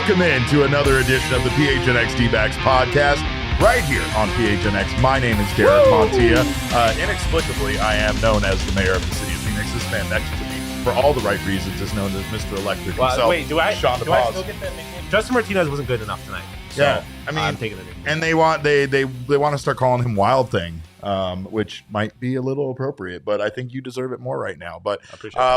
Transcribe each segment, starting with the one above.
Welcome in to another edition of the PHNX D-backs podcast right here on PHNX. My name is Garrett Montilla. Inexplicably, I am known as the mayor of the city of Phoenix. This man next to me, for all the right reasons, is known as Mr. Electric himself. Wait, do I Shawn still get that nickname? Justin Martinez wasn't good enough tonight. So yeah, I mean, I'm taking the nickname. And they want to start calling him Wild Thing, which might be a little appropriate, but I think you deserve it more right now. But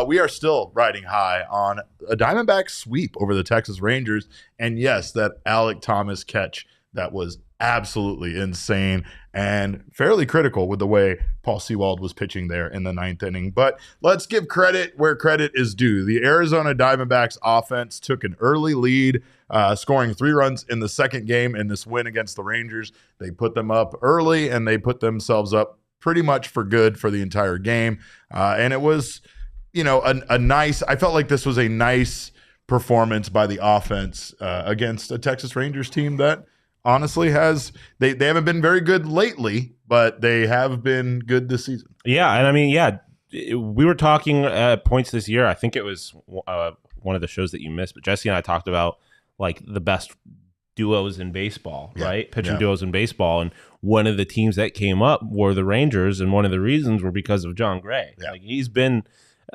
we are still riding high on a Diamondback sweep over the Texas Rangers, and yes, that Alek Thomas catch that was absolutely insane and fairly critical with the way Paul Sewald was pitching there in the ninth inning. But let's give credit where credit is due. The Arizona Diamondbacks offense took an early lead, scoring 3 runs in the second game in this win against the Rangers. They put them up early, and they put themselves up pretty much for good for the entire game. And it was, a nice – I felt like this was a nice performance by the offense against a Texas Rangers team that – honestly they haven't been very good lately, but they have been good this season. Yeah, and I mean, we were talking at points this year. I think it was one of the shows that you missed, but Jesse and I talked about like the best duos in baseball, right? Pitching duos in baseball, and one of the teams that came up were the Rangers, and one of the reasons were because of Jon Gray. Yeah. Like he's been,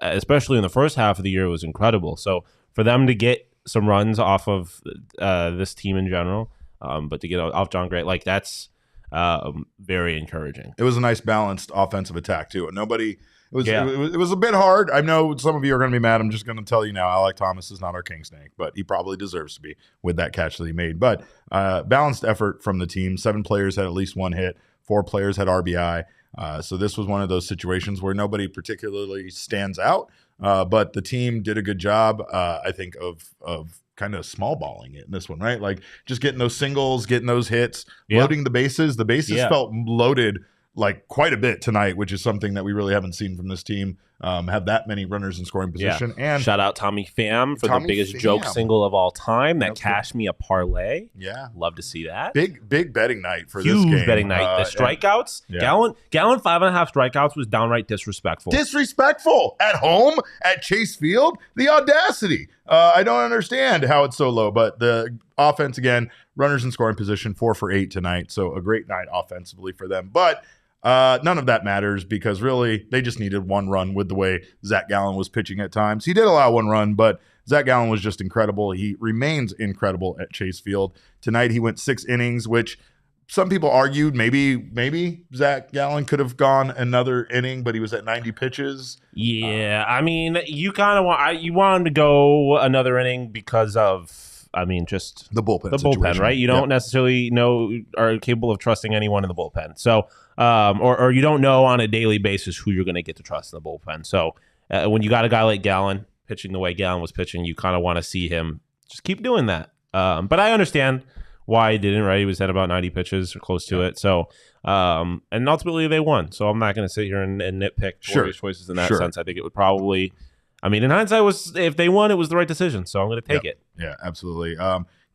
especially in the first half of the year, was incredible. So for them to get some runs off of this team in general. But to get off Jon Gray, like that's very encouraging. It was a nice balanced offensive attack too. It was a bit hard. I know some of you are going to be mad. I'm just going to tell you now, Alek Thomas is not our king snake, but he probably deserves to be with that catch that he made. But balanced effort from the team. 7 players had at least 1 hit. 4 players had RBI. So this was one of those situations where nobody particularly stands out, but the team did a good job, I think, of kind of small balling it in this one, right? Like just getting those singles, getting those hits, loading the bases. The bases felt loaded like quite a bit tonight, which is something that we really haven't seen from this team. Have that many runners in scoring position. Yeah. And shout out Tommy Pham for the biggest joke single of all time. That cashed me a parlay. Yeah. Love to see that. Big betting night for this game. Huge betting night. The strikeouts. Yeah. Gallen 5.5 strikeouts was downright disrespectful. Disrespectful at home at Chase Field. The audacity. I don't understand how it's so low, but the offense, again, runners in scoring position, 4 for 8 tonight. So a great night offensively for them. But none of that matters because really they just needed 1 run with the way Zac Gallen was pitching at times. He did allow 1 run, but Zac Gallen was just incredible. He remains incredible at Chase Field. Tonight he went 6 innings, which some people argued maybe Zac Gallen could have gone another inning, but he was at 90 pitches. Yeah, I mean, you kind of want him to go another inning because of, I mean, just the bullpen, right? You don't necessarily are capable of trusting anyone in the bullpen. So, or you don't know on a daily basis who you're going to get to trust in the bullpen. So, when you got a guy like Gallen pitching the way Gallen was pitching, you kind of want to see him just keep doing that. But I understand why he didn't, right? He was at about 90 pitches or close to it. So, and ultimately they won. So I'm not going to sit here and nitpick Warriors' choices in that sense. I think it would probably, I mean, in hindsight, if they won, it was the right decision. So I'm going to take it. Yeah, absolutely.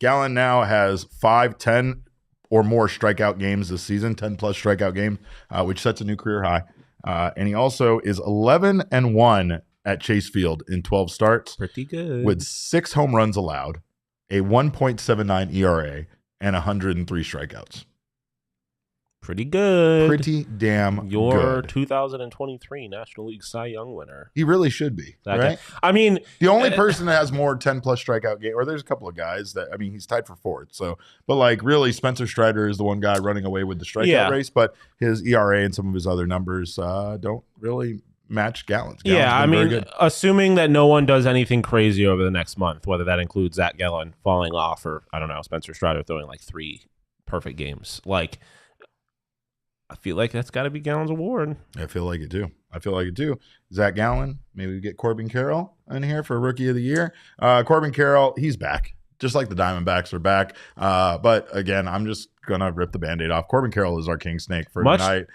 Gallen now has 10 or more strikeout games this season, 10 plus strikeout games, which sets a new career high. And he also is 11-1 at Chase Field in 12 starts. Pretty good. With 6 home runs allowed, a 1.79 ERA, and 103 strikeouts. Pretty good. Pretty damn Your good. 2023 National League Cy Young winner. He really should be, right? I mean, the only person that has more 10-plus strikeout game, or there's a couple of guys that, I mean, he's tied for 4th. So, but like really, Spencer Strider is the one guy running away with the strikeout race, but his ERA and some of his other numbers don't really match Gallen's. I mean, assuming that no one does anything crazy over the next month, whether that includes Zac Gallen falling off or, I don't know, Spencer Strider throwing like 3 perfect games. Like, I feel like that's got to be Gallen's award. I feel like it too. Zac Gallen, maybe we get Corbin Carroll in here for Rookie of the Year. Corbin Carroll, he's back. Just like the Diamondbacks are back. But again, I'm just going to rip the Band-Aid off. Corbin Carroll is our king snake for tonight.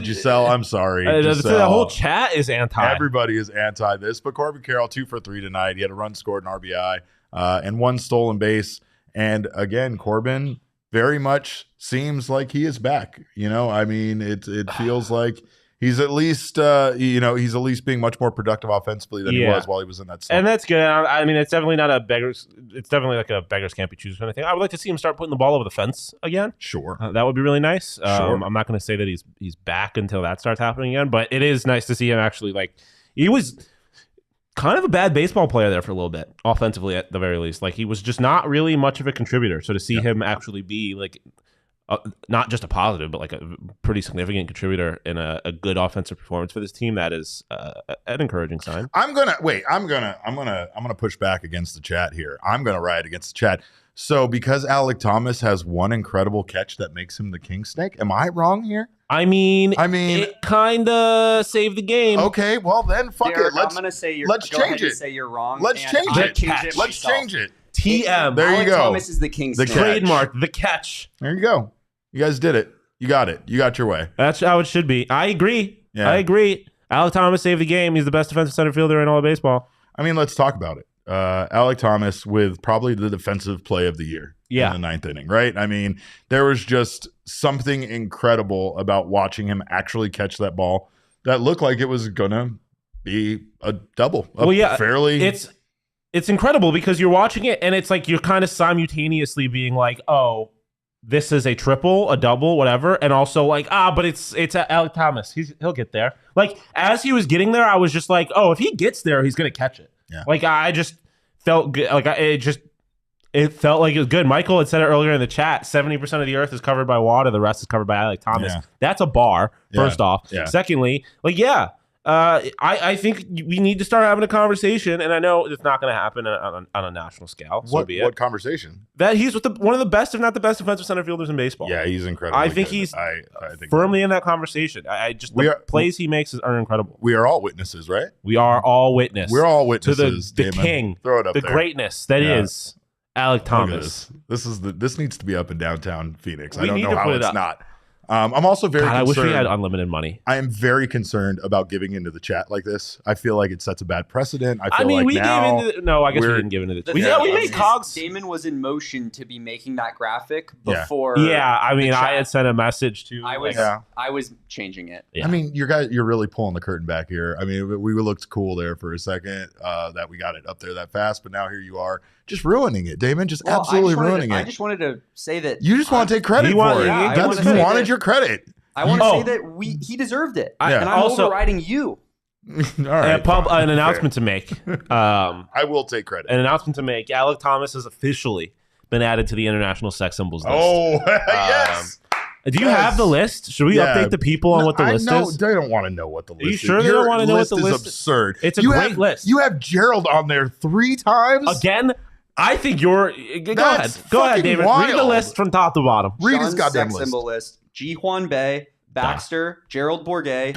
Giselle, I'm sorry. Giselle, the whole chat is anti. Everybody is anti this. But Corbin Carroll, 2 for 3 tonight. He had a run scored, an RBI, and 1 stolen base. And again, Corbin very much seems like he is back. I mean, it feels like He's at least, he's at least being much more productive offensively than he was while he was in that slump. And that's good. I mean, it's definitely not a beggars. It's definitely like a beggars can't be choosers kind of thing. I would like to see him start putting the ball over the fence again. Sure, that would be really nice. Sure. I'm not going to say that he's back until that starts happening again, but it is nice to see him actually he was kind of a bad baseball player there for a little bit, offensively at the very least. Like he was just not really much of a contributor. So to see him actually be like. Not just a positive, but like a pretty significant contributor in a good offensive performance for this team. That is an encouraging sign. I'm gonna push back against the chat here. I'm gonna riot against the chat. So because Alek Thomas has one incredible catch that makes him the king snake, am I wrong here? I mean, it kind of saved the game. Okay, well then, fuck Derek, it. I'm gonna say you're. Let's change it. Say you're wrong. Let's change it. Let's change it. TM. There you go. Thomas is the king snake. Trademark the catch. There you go. You guys did it. You got it. You got your way. That's how it should be. I agree. Yeah. I agree. Alek Thomas saved the game. He's the best defensive center fielder in all of baseball. I mean, let's talk about it. Alek Thomas with probably the defensive play of the year in the ninth inning, right? I mean, there was just something incredible about watching him actually catch that ball that looked like it was going to be a double. It's incredible because you're watching it and it's like you're kind of simultaneously being like, oh, this is a triple, a double, whatever, and also like, but it's Alek Thomas. He'll get there. Like as he was getting there, I was just like, oh, if he gets there, he's gonna catch it. Yeah. Like I just felt good. Like it felt like it was good. Michael had said it earlier in the chat. 70% of the earth is covered by water. The rest is covered by Alek Thomas. Yeah. That's a bar. First off. Yeah. Secondly, I think we need to start having a conversation, and I know it's not going to happen on a national scale. So what conversation? That he's with one of the best, if not the best, defensive center fielders in baseball. Yeah, he's incredible. I think he's firmly in that conversation. The plays he makes are incredible. We are all witnesses, right? We are all witnesses. We're all witnesses to the king, throw it up the there. Greatness that is Alek Thomas. This needs to be up in downtown Phoenix. I don't need know to how put it it's up. not. I'm also very concerned. I wish we had unlimited money. I am very concerned about giving into the chat like this. I feel like it sets a bad precedent. I guess we didn't give into the chat. We made cogs. Damon was in motion to be making that graphic before. Yeah, I mean, I had sent a message to. I was changing it. Yeah. I mean, you're really pulling the curtain back here. I mean, we looked cool there for a second that we got it up there that fast, but now here you are just ruining it, Damon. Just absolutely ruining it. I just wanted to say that you just want to take credit for it. You wanted your credit. I want to say that he deserved it, and I'm overriding you. All right, an announcement to make. I will take credit. An announcement to make. Alek Thomas has officially been added to the international sex symbols list. Oh, yes. Do you have the list? Should we update the people on what the list is? They don't want to know what the list is. Are you sure they don't want to know what the list is? Absurd. It's a great list. You have Gerald on there 3 times? Again? I think you're... Go ahead, David. Wild. Read the list from top to bottom. Read his goddamn sex list. Symbol list. Ji Hwan Bae, Baxter, Gerald Bourguet,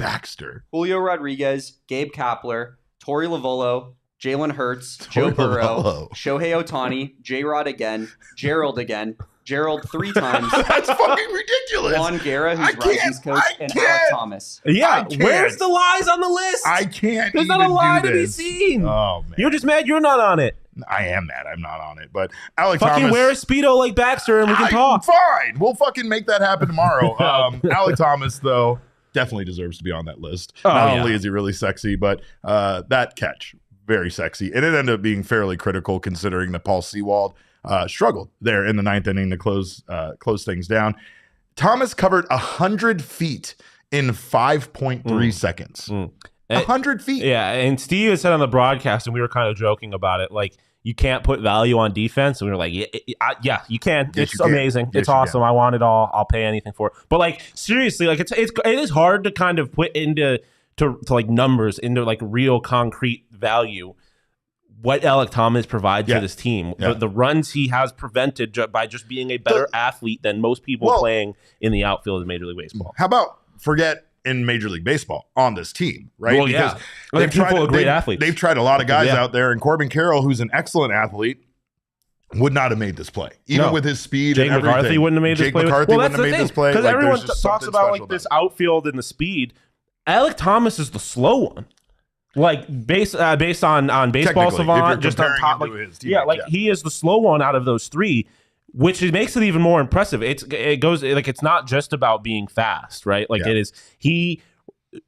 Julio Rodriguez, Gabe Kapler, Torey Lovullo, Jalen Hurts, Joe Burrow, Shohei Ohtani, J-Rod again, Gerald 3 times. That's fucking ridiculous. Juan Guerra, who's Rising's coach, and Alek Thomas. Yeah, where's the lies on the list? I can't. There's not a lie to be seen. Oh man, you're just mad you're not on it. I am mad I'm not on it, but Alek fucking Thomas, wear a Speedo like Baxter and we can talk. Fine, we'll fucking make that happen tomorrow. Alek Thomas though definitely deserves to be on that list. Not only is he really sexy, but that catch very sexy, and it ended up being fairly critical considering that Paul Sewald struggled there in the 9th inning to close things down. Thomas covered 100 feet in 5.3 seconds. 100 feet. Yeah, and Steve had said on the broadcast, and we were kind of joking about it, like, you can't put value on defense. And we were like, yeah, you can. Yes, it's amazing. It's awesome. I want it all. I'll pay anything for it. But like, seriously, like it is hard to kind of put into to like numbers, into like real concrete value what Alek Thomas provides for this team. The runs he has prevented by just being a better athlete than most people playing in the outfield in Major League Baseball. How about forget in Major League Baseball on this team, right? Well, because they've tried great athletes. They've tried a lot of guys out there, and Corbin Carroll, who's an excellent athlete, would not have made this play, even with his speed. Jake and everything. McCarthy wouldn't have made this play. McCarthy wouldn't have made this play because everyone talks about like this outfield and the speed. Alek Thomas is the slow one. Like based on Baseball Savant, just on top, he is the slow one out of those 3, which makes it even more impressive. It goes like it's not just about being fast, right? Like it is. He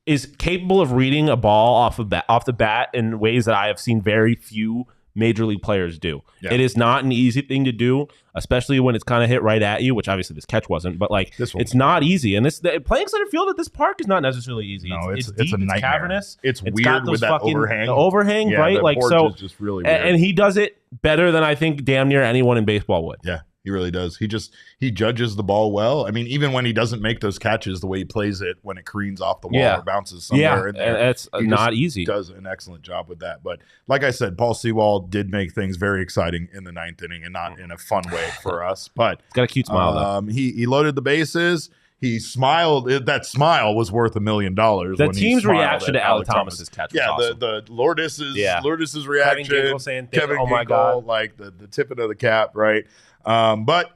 is capable of reading a ball off the bat in ways that I have seen very few major league players do. Yeah. It is not an easy thing to do, especially when it's kind of hit right at you, which obviously this catch wasn't, but like it's not easy. And playing center field at this park is not necessarily easy. No, it's deep, a nightmare. It's cavernous. It's weird with that overhang. The overhang, yeah, right? Like so, is just really weird. And he does it better than I think damn near anyone in baseball would. Yeah. He really does. He judges the ball well. I mean, even when he doesn't make those catches, the way he plays it when it careens off the wall or bounces somewhere in there. It's not easy. Does an excellent job with that. But like I said, Paul Sewald did make things very exciting in the 9th inning and not in a fun way for us. But he's got a cute smile though. He loaded the bases. He smiled. That smile was worth $1 million. The team's reaction to Alek Thomas's catch was awesome. the Lourdes's reaction. Kevin Ginkel, my God, like the tipping of the cap, right? But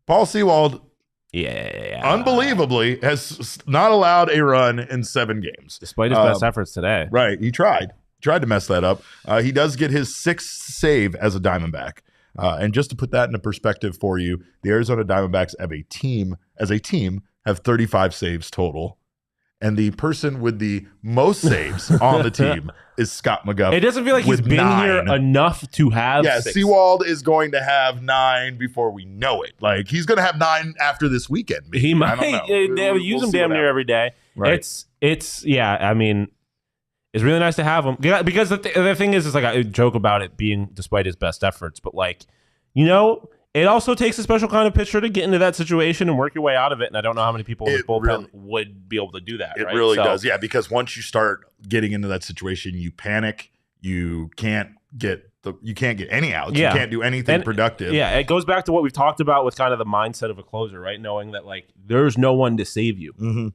Paul Sewald, unbelievably, has not allowed a run in 7 games, despite his best efforts today. Right, he tried to mess that up. He does get his 6th save as a Diamondback. And just to put that into perspective for you, the Arizona Diamondbacks as a team, have 35 saves total. And the person with the most saves on the team is Scott McGuff. It doesn't feel like he's been 9. Here enough to have 6. Sewald is going to have 9 before we know it. Like, he's going to have 9 after this weekend. Maybe. He might. They'll use him damn near every day. Right. I mean, it's really nice to have him. Because the thing is like I joke about it being despite his best efforts. But, like, it also takes a special kind of pitcher to get into that situation and work your way out of it. And I don't know how many people in the bullpen would be able to do that. It really does. Yeah, because once you start getting into that situation, you panic. You can't get any outs. Yeah. You can't do anything productive. Yeah, it goes back to what we've talked about with kind of the mindset of a closer, right? Knowing that, like, there's no one to save you. Mm-hmm.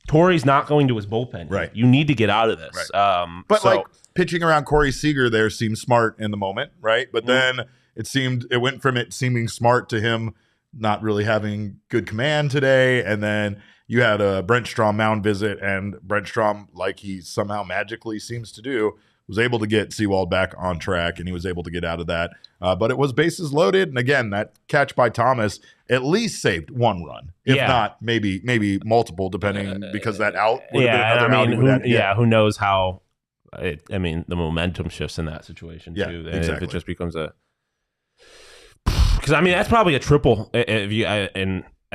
Torrey's not going to his bullpen. Right. You need to get out of this. Right. But like pitching around Corey Seager there seemed smart in the moment, right? But then it went from it seeming smart to him not really having good command today. And then you had a Brent Strom mound visit, and Brent Strom, like he somehow magically seems to do, was able to get Sewald back on track, and he was able to get out of that. But it was bases loaded. And again, that catch by Thomas at least saved 1 run, if not maybe multiple, depending because that out would have been another out. Who knows how the momentum shifts in that situation too. Exactly. If it just becomes because that's probably a triple if you at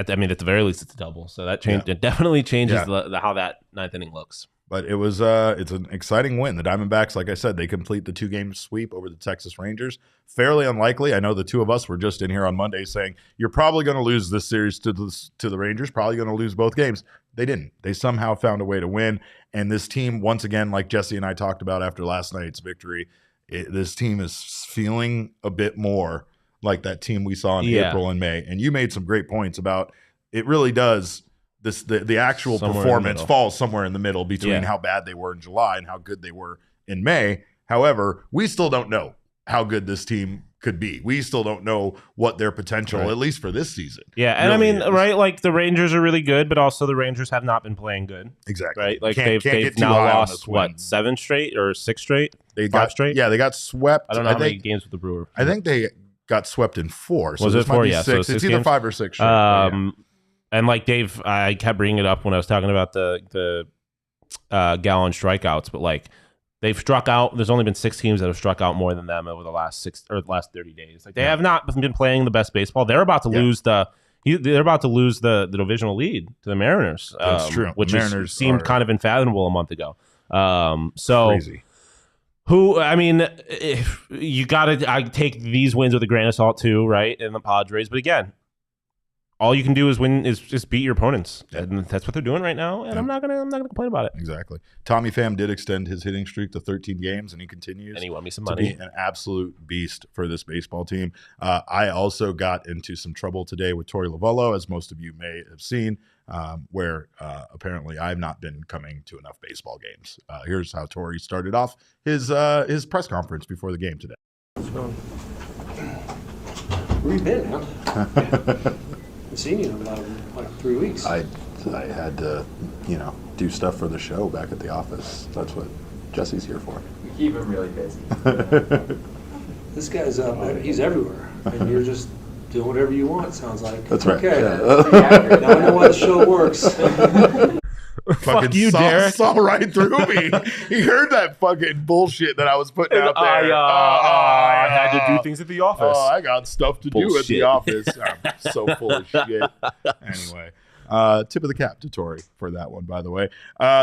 the very least it's a double. So that it definitely changes how that 9th inning looks. But it was it's an exciting win. The Diamondbacks, like I said, they complete the 2-game sweep over the Texas Rangers. Fairly unlikely. I know the two of us were just in here on Monday saying you're probably going to lose this series to the Rangers, probably going to lose both games. They didn't. They somehow found a way to win. And this team, once again, like Jesse and I talked about after last night's victory, this team is feeling a bit more like that team we saw in April and May. And you made some great points about it really does. The actual performance falls somewhere in the middle between how bad they were in July and how good they were in May. However, we still don't know how good this team could be. We still don't know what their potential, at least for this season. Yeah, and really is. Right, like the Rangers are really good, but also the Rangers have not been playing good. Exactly. Right, like they've now lost 7 straight or 6 straight? 5 straight? Yeah, they got swept. I don't know how many games with the Brewers. I think they got swept in 4. So was it 4? Yeah, 6. So it's either 5 or 6. Straight, And like Dave, I kept bringing it up when I was talking about the Gallen strikeouts, but like they've struck out. There's only been 6 teams that have struck out more than them over the last 30 days. Like they have not been playing the best baseball. They're about to lose the divisional lead to the Mariners. That's true. Which seemed kind of unfathomable a month ago. Crazy. If you I take these wins with a grain of salt too, right? In the Padres, but again, all you can do is win is just beat your opponents, and that's what they're doing right now. And I'm not gonna complain about it. Exactly. Tommy Pham did extend his hitting streak to 13 games, and he continues. And he won me some to money. Be an absolute beast for this baseball team. I also got into some trouble today with Torey Lovullo, as most of you may have seen, where apparently I've not been coming to enough baseball games. Here's how Torey started off his press conference before the game today. Where you been, man? I've seen you in about like 3 weeks. I had to, do stuff for the show back at the office. That's what Jesse's here for. We keep him really busy. This guy's he's everywhere, and you're just doing whatever you want. It sounds like. That's right. Okay. Yeah. Now I know why the show works. Fuck you, Derek. Saw right through me. He heard that fucking bullshit that I was putting out there. I had to do things at the office. I got stuff to do at the office. I'm so full of shit. Anyway. Tip of the cap to Torrey for that one, by the way.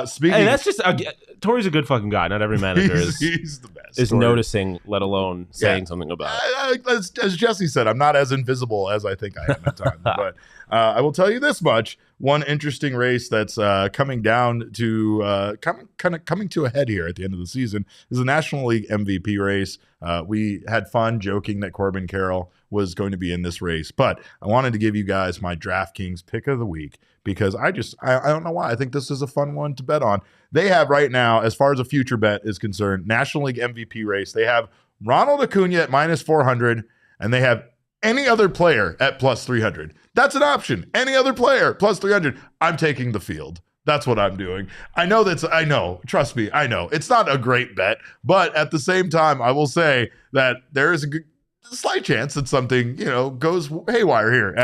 Speaking, hey, that's just Torrey's a good fucking guy. Not every manager he's the best. Is noticing, let alone saying something about it. As Jesse said, I'm not as invisible as I think I am at times. But I will tell you this much: one interesting race that's coming down to coming to a head here at the end of the season is the National League MVP race. We had fun joking that Corbin Carroll was going to be in this race, but I wanted to give you guys my DraftKings pick of the week because I don't know why. I think this is a fun one to bet on. They have right now, as far as a future bet is concerned, National League MVP race. They have Ronald Acuna at -400, and they have any other player at +300. That's an option. Any other player +300. I'm taking the field. That's what I'm doing. I know. Trust me, I know. It's not a great bet, but at the same time, I will say that there is a slight chance that something, goes haywire here.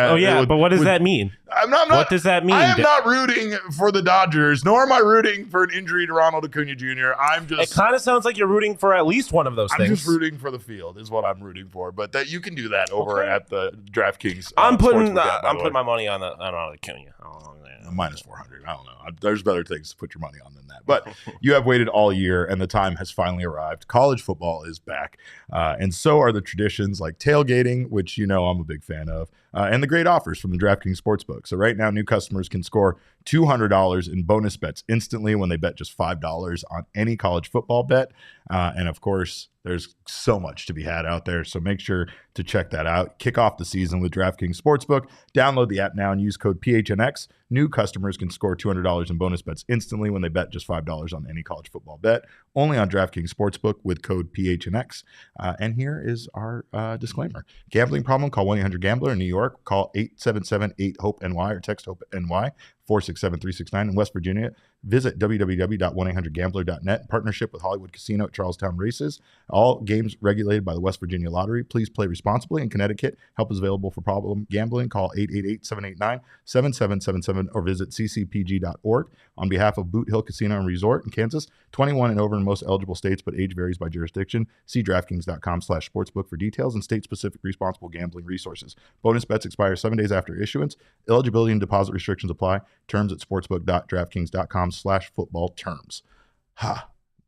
But what does that mean? What does that mean? I am not rooting for the Dodgers, nor am I rooting for an injury to Ronald Acuna Jr. It kind of sounds like you're rooting for at least one of those things. I'm just rooting for the field is what I'm rooting for. But that you can do that over at the DraftKings. I'm putting my money on Ronald Acuna. -400. I don't know. There's better things to put your money on than that. But you have waited all year, and the time has finally arrived. College football is back, and so are the traditions like tailgating, which I'm a big fan of, and the great offers from the DraftKings Sportsbook. So right now, new customers can score $200 in bonus bets instantly when they bet just $5 on any college football bet. And of course, there's so much to be had out there. So make sure to check that out. Kick off the season with DraftKings Sportsbook. Download the app now and use code PHNX. New customers can score $200 in bonus bets instantly when they bet just $5 on any college football bet. Only on DraftKings Sportsbook with code PHNX. And here is our disclaimer. Gambling problem? Call 1-800-GAMBLER. In New York, call 877-8-HOPE-NY or text HOPE-NY 467-369. In West Virginia, visit www.1800gambler.net in partnership with Hollywood Casino at Charlestown Races. All games regulated by the West Virginia Lottery. Please play responsibly. In Connecticut, help is available for problem gambling. Call 888-789-7777 or visit ccpg.org. On behalf of Boot Hill Casino and Resort in Kansas, 21 and over in most eligible states, but age varies by jurisdiction. See DraftKings.com/sportsbook for details and state-specific responsible gambling resources. Bonus bets expire 7 days after issuance. Eligibility and deposit restrictions apply. Terms at sportsbook.draftkings.com/football terms.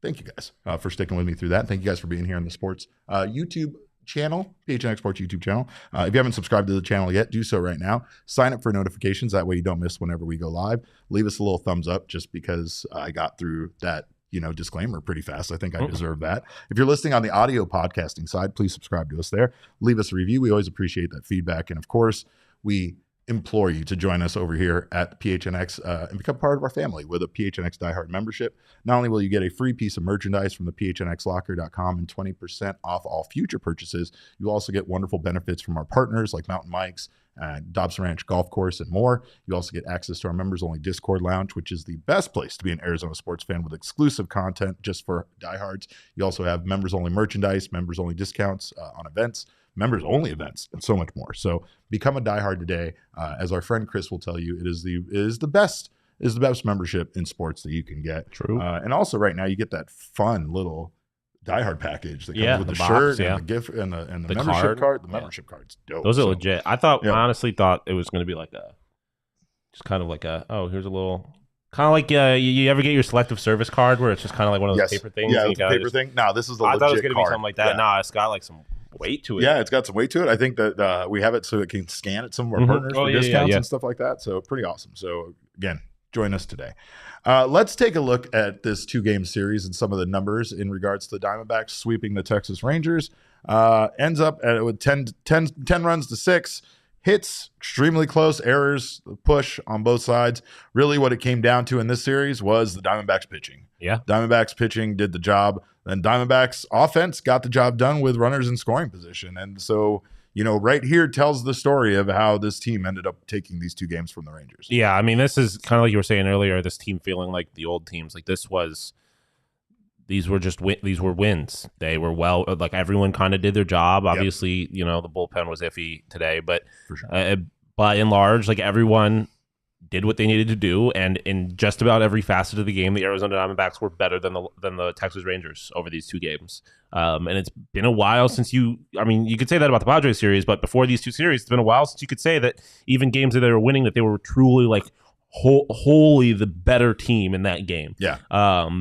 Thank you guys for sticking with me through that. Thank you guys for being here on the sports YouTube channel, PHNX Sports YouTube channel. If you haven't subscribed to the channel yet, do so right now. Sign up for notifications. That way you don't miss whenever we go live. Leave us a little thumbs up just because I got through that disclaimer pretty fast. I think I deserve that. If you're listening on the audio podcasting side, please subscribe to us there. Leave us a review. We always appreciate that feedback. And of course, we implore you to join us over here at PHNX and become part of our family with a PHNX diehard membership. Not only will you get a free piece of merchandise from the PHNXlocker.com and 20% off all future purchases, you'll also get wonderful benefits from our partners like Mountain Mike's, Dobson Ranch Golf Course, and more. You also get access to our members-only Discord lounge, which is the best place to be an Arizona sports fan with exclusive content just for diehards. You also have members-only merchandise, members-only discounts on events, members-only events, and so much more. So become a diehard today. As our friend Chris will tell you, it is the best membership in sports that you can get. True. And also right now you get that fun little diehard package that comes with the box, shirt and the gift and the membership card. The membership card's dope. Those are legit. I honestly thought it was going to be like here's a little. Kind of like you ever get your selective service card where it's just kind of like one of those paper things? Yeah, it's a paper thing. No, this is the legit I thought it was going to be card. something like that. No, it's got like some weight to it. Yeah, it's got some weight to it. I think that we have it so it can scan at some of our partners for discounts and stuff like that. So pretty awesome. So again, join us today. Let's take a look at this 2-game series and some of the numbers in regards to the Diamondbacks sweeping the Texas Rangers. Ends up with 10 runs to 6. Hits, extremely close, errors, push on both sides. Really what it came down to in this series was the Diamondbacks pitching. Yeah. Diamondbacks pitching did the job. Then Diamondbacks offense got the job done with runners in scoring position. And so, right here tells the story of how this team ended up taking these 2 games from the Rangers. Yeah, I mean, this is kind of like you were saying earlier, this team feeling like the old teams. Like these were wins. They were like everyone kind of did their job. Obviously, the bullpen was iffy today, but for sure. By and large, like everyone did what they needed to do, and in just about every facet of the game, the Arizona Diamondbacks were better than the Texas Rangers over these two games. And it's been a while since you could say that about the Padres series, but before these two series, it's been a while since you could say that even games that they were winning, that they were truly like wholly the better team in that game. Yeah.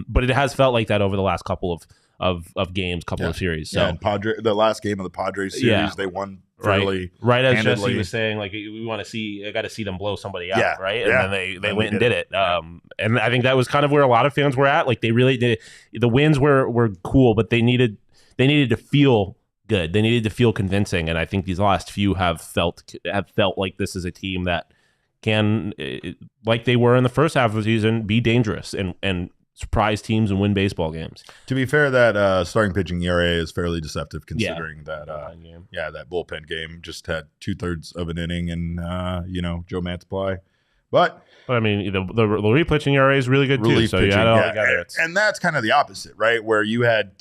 But it has felt like that over the last couple of games, of series. So and the last game of the Padres series, they won fairly right as handedly. Jesse was saying, like, we want to see, I got to see them blow somebody out, right? And then they went and did it. And I think that was kind of where a lot of fans were at. Like, they really did. The wins were cool, but they needed to feel good. They needed to feel convincing, and I think these last few have felt like this is a team that can, like they were in the first half of the season, be dangerous and surprise teams and win baseball games. To be fair, that starting pitching ERA is fairly deceptive, considering that that bullpen game just had 2/3 of an inning and Joe Mantiply. But I mean, the relief pitching ERA is really good too. So and that's kind of the opposite, right? Where you had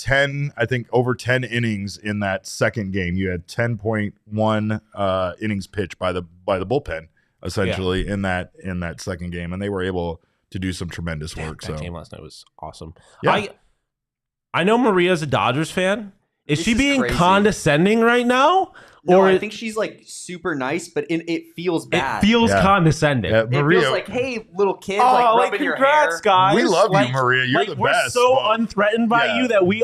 over 10 innings in that second game. You had 10.1 innings pitched by the bullpen essentially in that second game, and they were able to do some tremendous work. That game last night was awesome. Yeah. I know Maria's a Dodgers fan. Is she being crazy. Condescending right now? No, I think she's like super nice, but it feels bad. It feels condescending. Yeah, It Maria, feels like, hey, little kid, like rubbing your hair. Guys. We love you, Maria. You're the we're best. We're so unthreatened by you that we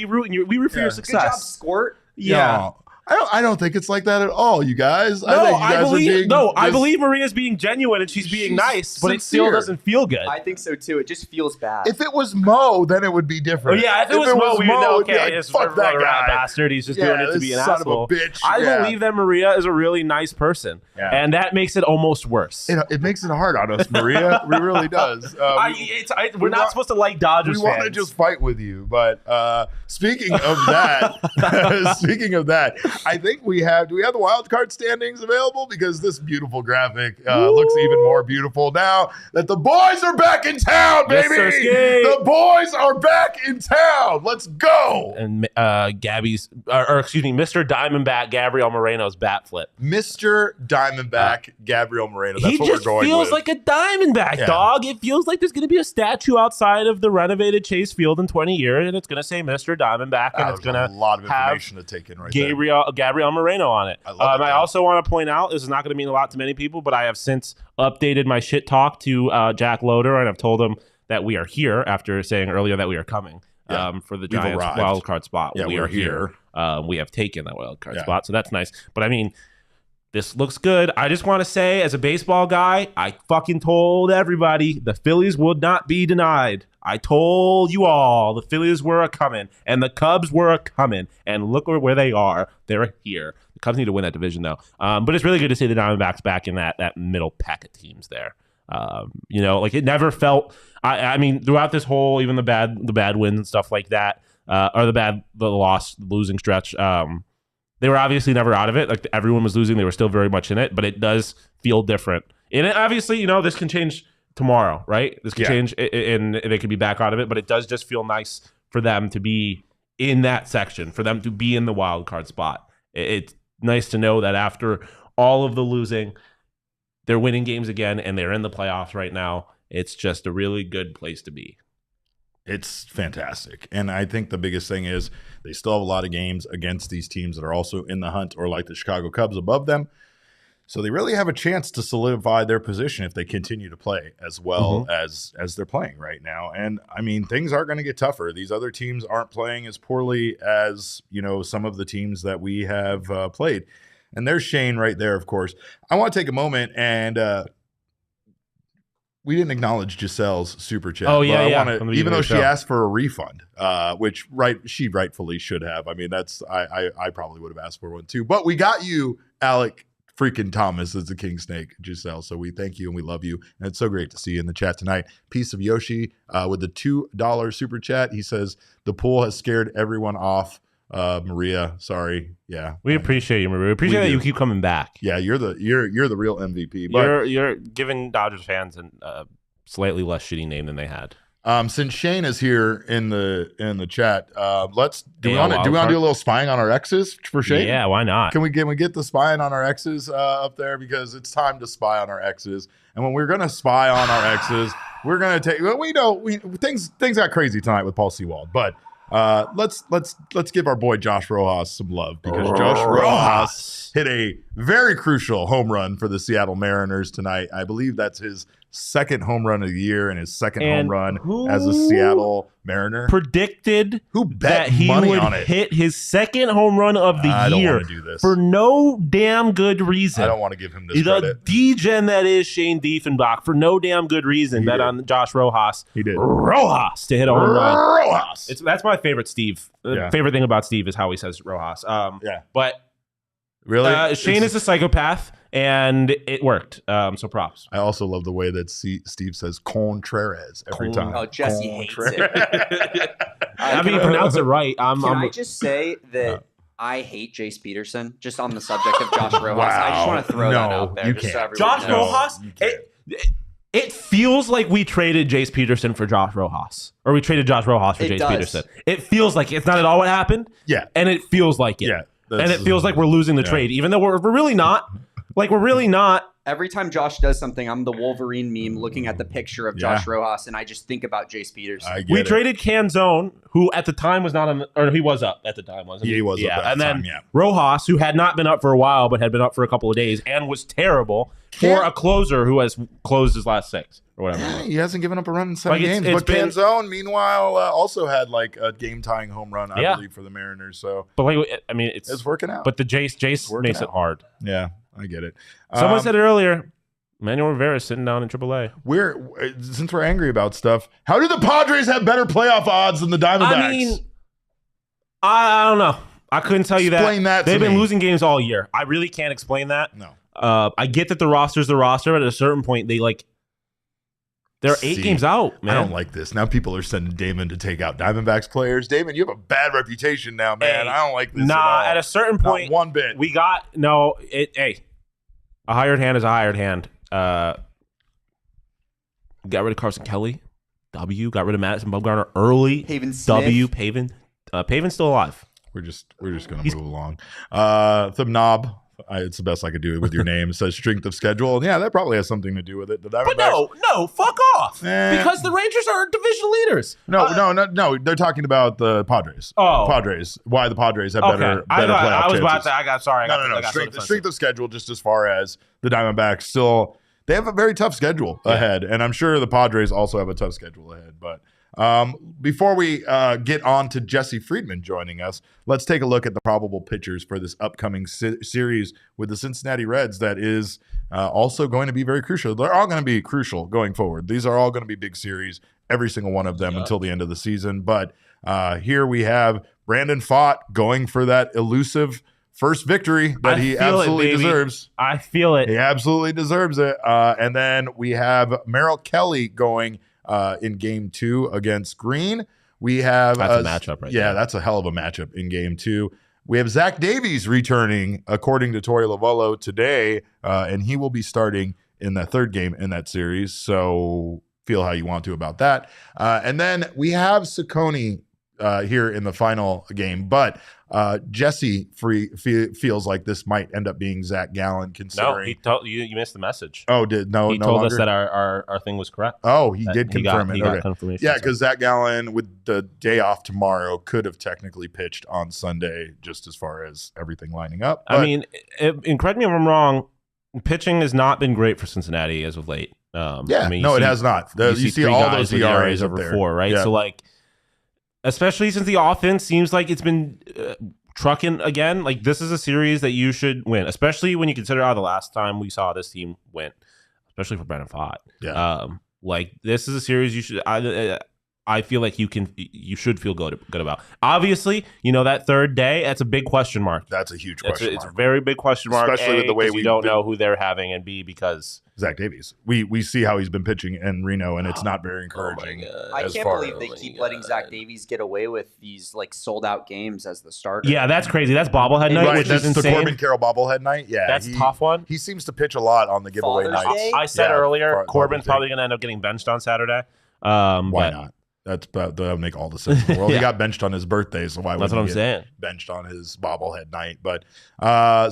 root for your success. Good job, Squirt. Yeah. No, I don't think it's like that at all, you guys. I believe Maria's being genuine and she's being nice, but it still doesn't feel good. I think so too. It just feels bad. If it was Mo, then it would be different. If it was Mo, we would know, okay, fuck that guy, bastard. He's just doing it to be an son asshole. of a bitch. I believe that Maria is a really nice person, and that makes it almost worse. It makes it hard on us, Maria. It really does. We're not supposed to like Dodgers fans. We want to just fight with you, but speaking of that, I think do we have the wild card standings available? Because this beautiful graphic looks even more beautiful now that the boys are back in town, baby. The boys are back in town. Let's go. And Mr. Diamondback Gabriel Moreno's bat flip. Mr. Diamondback Gabriel Moreno. That's what we're going with. He just feels like a Diamondback, dog. It feels like there's going to be a statue outside of the renovated Chase Field in 20 years, and it's going to say Mr. Diamondback, and it's going to a lot of information to take in right there. Gabriel Moreno on it. I also want to point out, this is not going to mean a lot to many people, but I have since updated my shit talk to Jack Loader, and I've told him that we are here after saying earlier that we are coming for the Giants wild card spot. Yeah, we are here. We have taken that wild card spot, so that's nice. But I mean, this looks good. I just want to say, as a baseball guy, I fucking told everybody the Phillies would not be denied. I told you all the Phillies were a-coming, and the Cubs were a-coming, and look where they are. They're here. The Cubs need to win that division, though. But it's really good to see the Diamondbacks back in that middle pack of teams there. It never felt. I mean, throughout this whole, even the bad wins and stuff like that, or the losing stretch. They were obviously never out of it. Like, everyone was losing, they were still very much in it. But it does feel different. And obviously, this can change tomorrow, right? This could change, and they could be back out of it. But it does just feel nice for them to be in that section, for them to be in the wild card spot. It's nice to know that after all of the losing, they're winning games again, and they're in the playoffs right now. It's just a really good place to be. It's fantastic. And I think the biggest thing is they still have a lot of games against these teams that are also in the hunt, or like the Chicago Cubs above them. So they really have a chance to solidify their position if they continue to play as well as they're playing right now. And I mean, things are going to get tougher. These other teams aren't playing as poorly as, some of the teams that we have played. And there's Shane right there, of course. I want to take a moment and we didn't acknowledge Giselle's super chat. Oh, yeah, even though she asked for a refund, which she rightfully should have. I mean, I probably would have asked for one too. But we got you, Alek freaking Thomas, as the King Snake, Giselle. So we thank you and we love you. And it's so great to see you in the chat tonight. Piece of Yoshi with the $2 super chat. He says, the pool has scared everyone off. Maria, sorry. Yeah. We appreciate you, Maria. We appreciate that you keep coming back. Yeah, you're the real MVP. But you're giving Dodgers fans a slightly less shitty name than they had. Since Shane is here in the chat, do we want to do a little spying on our exes for Shane? Yeah, why not? Can we get the spying on our exes up there, because it's time to spy on our exes. And when we're gonna spy on our exes, we're gonna take. Well, things got crazy tonight with Paul Sewald, but let's give our boy Josh Rojas some love, because Josh Rojas hit a very crucial home run for the Seattle Mariners tonight. I believe that's his second home run of the year and his second home run as a Seattle Mariner. Predicted who bet that he money would on it? hit his second home run of the I don't year want to do this. for no damn good reason. I don't want to give him this The credit. D-gen that is Shane Diefenbach, for no damn good reason, bet on Josh Rojas. He did. Rojas to hit a home run. Rojas. That's my favorite Steve. Favorite thing about Steve is how he says Rojas. But really, Shane is a psychopath, and it worked. So props. I also love the way that Steve says Contreras every time. Oh, Jesse hates it. I mean, pronounce it right. Can I just say that I hate Jace Peterson, just on the subject of Josh Rojas? I just want to throw that out there. You just can't. So Josh knows. Rojas, it feels like we traded Jace Peterson for Josh Rojas. Or we traded Josh Rojas for Jace Peterson. It feels like it's not at all what happened. Yeah. And it feels like it. Yeah. And it feels like we're losing the trade, even though we're really not. Like, we're really not. Every time Josh does something, I'm the Wolverine meme looking at the picture of Josh Rojas, and I just think about Jace Peterson. We traded Canzone, who at the time was not on, or he was up at the time, wasn't he? Yeah, he was up at and the then time, Rojas, who had not been up for a while, but had been up for a couple of days and was terrible for a closer who has closed his last 6 or whatever. He hasn't given up a run in 7 games. It's But Canzone, meanwhile, also had like a game-tying home run, I believe, for the Mariners. So, but I mean, it's working out. But the Jace makes it hard. Yeah, I get it. Someone said it earlier. Manuel Rivera is sitting down in AAA. Since we're angry about stuff, how do the Padres have better playoff odds than the Diamondbacks? I mean, I don't know. I couldn't tell you that. Explain that to They've been me. losing games all year. I really can't explain that. No. I get that the roster's the roster, but at a certain point, they're 8 games out, man. I don't like this. Now people are sending Damon to take out Diamondbacks players. Damon, you have a bad reputation now, man. I don't like this at all. At a certain point, not one bit. A hired hand is a hired hand. Got rid of Carson Kelly. W. Got rid of Madison Bumgarner early. Pavin Smith. W. Pavin. Pavin's still alive. We're just gonna move along. Thumnob. It's the best I could do with your name. It says strength of schedule, and that probably has something to do with it. But no, fuck off. Because the Rangers are division leaders. No. They're talking about the Padres. Oh, Padres. Why the Padres have better playoff chances. Strength of schedule, just as far as the Diamondbacks still. They have a very tough schedule ahead, and I'm sure the Padres also have a tough schedule ahead. But before we get on to Jesse Friedman joining us, let's take a look at the probable pitchers for this upcoming series with the Cincinnati Reds that is also going to be very crucial. They're all going to be crucial going forward. These are all going to be big series, every single one of them until the end of the season. But here we have Brandon Pfaadt going for that elusive first victory that he absolutely deserves. I feel it. He absolutely deserves it. And then we have Merrill Kelly going in game 2 against Green. We have that's a matchup right there. That's a hell of a matchup in game 2. We have Zach Davies returning, according to Torey Lovullo today, and he will be starting in that third game in that series. So feel how you want to about that. And then we have Ciccone here in the final game, but Jesse feels like this might end up being Zac Gallen, considering. No, he told you missed the message. Oh, he told us that our thing was correct. Oh, he did confirm it. He got confirmation. Yeah, because Zac Gallen, with the day off tomorrow, could have technically pitched on Sunday, just as far as everything lining up. But, I mean, and correct me if I'm wrong, pitching has not been great for Cincinnati as of late. It has not. You see all those ERAs over there. 4, right? Yeah. So especially since the offense seems like it's been trucking again. This is a series that you should win, especially when you consider how the last time we saw this team went, especially for Brandon Pfaadt. Yeah. This is a series you should. I feel like you should feel good about. Obviously, that third day, that's a big question mark. That's a huge question mark. It's a very big question mark, especially with the way we don't know who they're having, and B, because Zach Davies. We see how he's been pitching in Reno, and it's not very encouraging. I can't believe they keep letting Zach Davies get away with these sold out games as the starter. Yeah, that's crazy. That's bobblehead night, which is insane. The Corbin Carroll bobblehead night. Yeah, that's a tough one. He seems to pitch a lot on the giveaway nights. I said earlier, Corbin's probably going to end up getting benched on Saturday. Why not? That would make all the sense in the world. He got benched on his birthday, so why would he get benched on his bobblehead night? But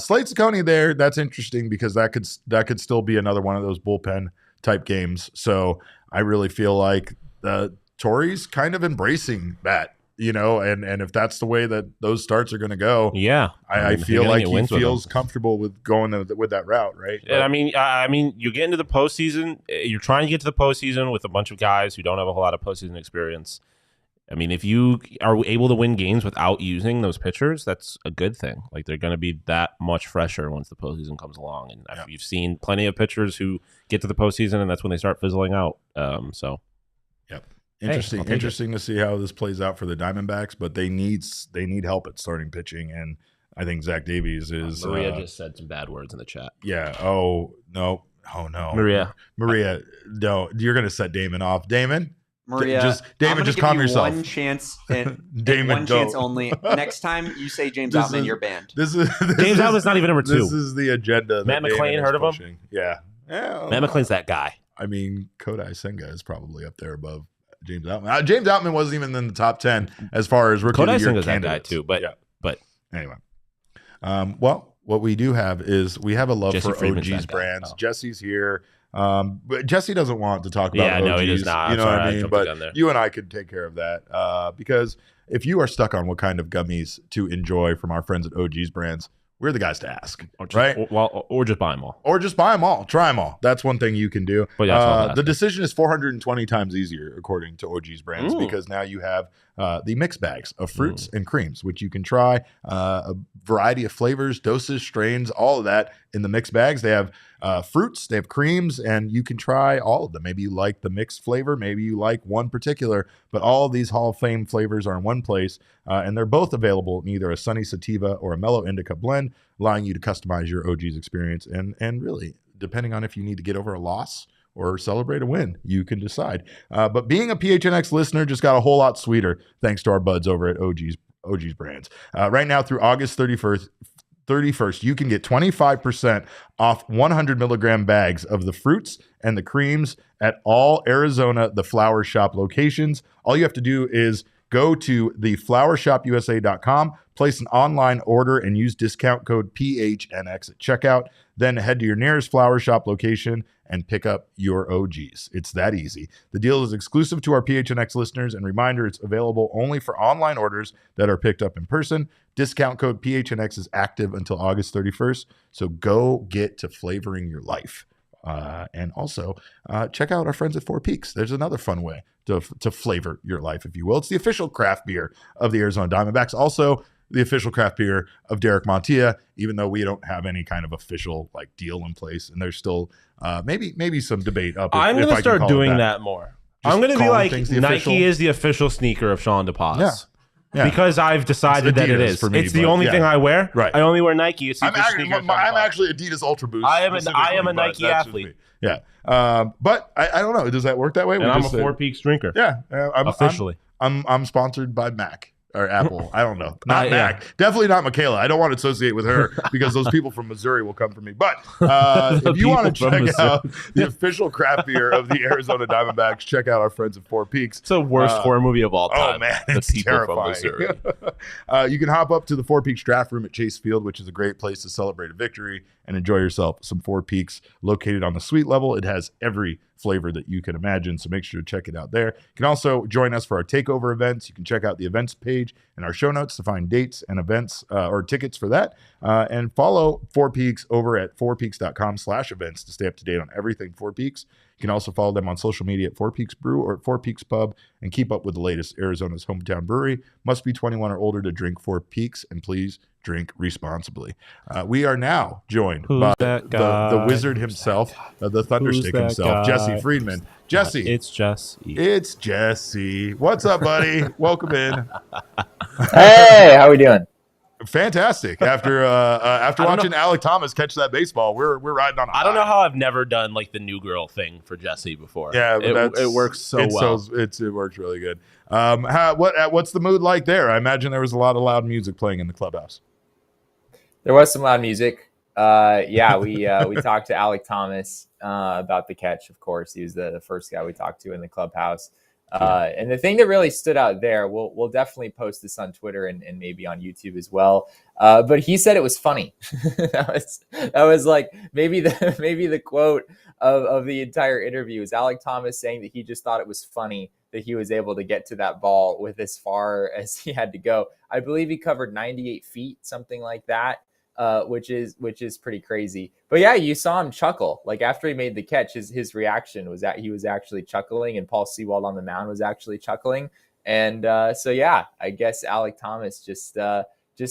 Slade Ciccone there, that's interesting because that could still be another one of those bullpen type games. So I really feel like Torrey's kind of embracing that, and if that's the way that those starts are going to go, I feel like he feels comfortable with going with that route, right? And I mean, you get into the postseason. You're trying to get to the postseason with a bunch of guys who don't have a whole lot of postseason experience. I mean, if you are able to win games without using those pitchers, that's a good thing. Like, they're going to be that much fresher once the postseason comes along. And you've seen plenty of pitchers who get to the postseason, and that's when they start fizzling out. Interesting to see how this plays out for the Diamondbacks, but they need help at starting pitching, and I think Zach Davies is. Maria just said some bad words in the chat. Yeah. Oh no. Maria, no. You're going to set Damon off. Damon. Maria, just calm yourself. One chance, Damon. Chance only. Next time you say James Outman, you're banned. James Outman's not even number 2. This is the agenda. Matt McClain, heard of him? Yeah. Matt McClain's that guy. I mean, Kodai Senga is probably up there above James Outman. James Outman wasn't even in the top 10 as far as rookie of the year candidates. That guy too, but anyway. Well, what we do have is we have a love Jesse for Friedman's OG's brands. Oh. Jesse's here. But Jesse doesn't want to talk about OGs. No, he does not. You know what I mean? But you and I could take care of that because if you are stuck on what kind of gummies to enjoy from our friends at OG's brands, we're the guys to ask, right? Or just buy them all. Or just buy them all. Try them all. That's one thing you can do. But the decision is 420 times easier, according to OG's brands, because now you have the mix bags of fruits and creams, which you can try a variety of flavors, doses, strains, all of that in the mix bags. They have fruits, they have creams, and you can try all of them. Maybe you like the mixed flavor, maybe you like one particular, but all of these Hall of Fame flavors are in one place, and they're both available in either a sunny sativa or a mellow indica blend, allowing you to customize your OG's experience. And really, depending on if you need to get over a loss or celebrate a win, you can decide. But being a PHNX listener just got a whole lot sweeter thanks to our buds over at OG's brands. Right now through August 31st, you can get 25% off 100 milligram bags of the fruits and the creams at all Arizona The Flower Shop locations. All you have to do is go to theflowershopusa.com, place an online order, and use discount code PHNX at checkout. Then head to your nearest flower shop location and pick up your OGs. It's that easy. The deal is exclusive to our PHNX listeners, and reminder, it's available only for online orders that are picked up in person. Discount code PHNX is active until August 31st, so go get to flavoring your life. And also, check out our friends at Four Peaks. There's another fun way to flavor your life, if you will. It's the official craft beer of the Arizona Diamondbacks. Also, the official craft beer of Derek Montilla, even though we don't have any kind of official deal in place, and there's still maybe some debate up. I'm going to start doing that more. I'm going to be like, Nike is the official sneaker of Shawn DePaz. Yeah. Because I've decided that it is. Me, it's the only thing I wear. Right. I only wear Nike. It's I'm actually Adidas Ultra Boost. I am a Nike athlete. Yeah. But I don't know. Does that work that way? And I'm a Four Peaks drinker. Yeah. Officially. I'm sponsored by Mac. Or Apple. I don't know. Not Mac. Yeah. Definitely not Michaela. I don't want to associate with her because those people from Missouri will come for me. But if you want to check out the official craft beer of the Arizona Diamondbacks, check out our friends at Four Peaks. It's the worst horror movie of all time. Oh, man. It's terrifying. You can hop up to the Four Peaks draft room at Chase Field, which is a great place to celebrate a victory and enjoy yourself some Four Peaks located on the suite level. It has every flavor that you can imagine, so make sure to check it out there. You can also join us for our takeover events. You can check out the events page in our show notes to find dates and events or tickets for that, and follow Four Peaks over at fourpeaks.com/events to stay up to date on everything Four Peaks. You can also follow them on social media at Four Peaks Brew or at Four Peaks Pub and keep up with the latest. Arizona's hometown brewery. Must be 21 or older to drink Four Peaks, and please drink responsibly. We are now joined by the wizard himself, the thunderstick himself, Jesse Friedman. Jesse. It's Jesse. It's Jesse. What's up, buddy? Welcome in. Hey, how we doing? Fantastic. After watching Alek Thomas catch that baseball, we're riding on a high. I don't know how I've never done the new girl thing for Jesse before. Yeah, it works so well. It works really good. What's the mood like there? I imagine there was a lot of loud music playing in the clubhouse. There was some loud music. Yeah, we talked to Alek Thomas about the catch. Of course, he was the first guy we talked to in the clubhouse. And the thing that really stood out there, we'll definitely post this on Twitter and maybe on YouTube as well. But he said it was funny. that was like maybe the quote of the entire interview is Alek Thomas saying that he just thought it was funny that he was able to get to that ball with as far as he had to go. I believe he covered 98 feet, something like that. Which is pretty crazy. But yeah, you saw him chuckle. Like after he made the catch, his reaction was that he was actually chuckling, and Paul Sewald on the mound was actually chuckling. And so yeah, I guess Alek Thomas just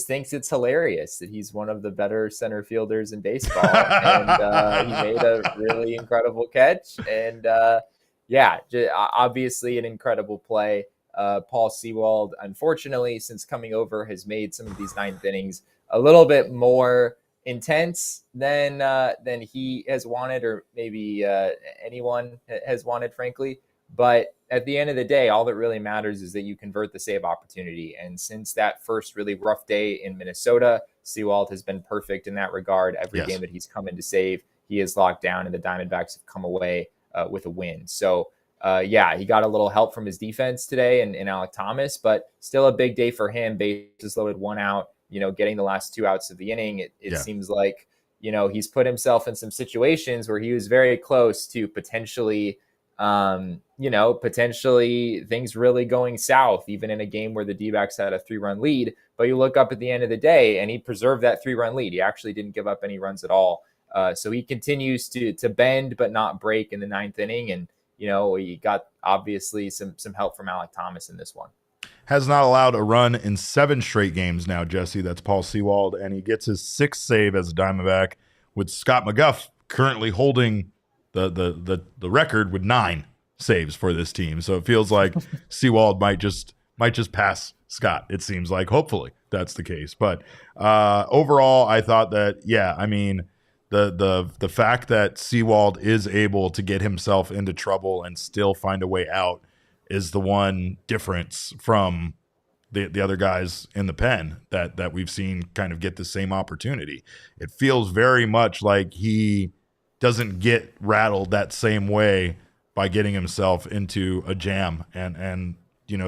thinks it's hilarious that he's one of the better center fielders in baseball, and he made a really incredible catch. And yeah, obviously an incredible play. Paul Sewald, unfortunately, since coming over, has made some of these ninth innings a little bit more intense than he has wanted, or maybe anyone has wanted, frankly. But at the end of the day, all that really matters is that you convert the save opportunity. And since that first really rough day in Minnesota, Sewald has been perfect in that regard. Every game that he's come in to save, he is locked down, and the Diamondbacks have come away with a win. So yeah, he got a little help from his defense today and Alek Thomas, but still a big day for him. Bases loaded, 1 out. Getting the last 2 outs of the inning, it seems like, he's put himself in some situations where he was very close to potentially things really going south, even in a game where the D-backs had a 3-run lead. But you look up at the end of the day and he preserved that 3-run lead. He actually didn't give up any runs at all. So he continues to bend but not break in the 9th inning. And, he got obviously some help from Alek Thomas in this one. Has not allowed a run in 7 straight games now, Jesse. That's Paul Sewald, and he gets his 6th save as a Diamondback, with Scott McGough currently holding the record with 9 saves for this team. So it feels like Sewald might just pass Scott. It seems like, hopefully that's the case. But overall, I thought that, yeah, I mean, the fact that Sewald is able to get himself into trouble and still find a way out is the one difference from the other guys in the pen that we've seen kind of get the same opportunity. It feels very much like he doesn't get rattled that same way by getting himself into a jam. And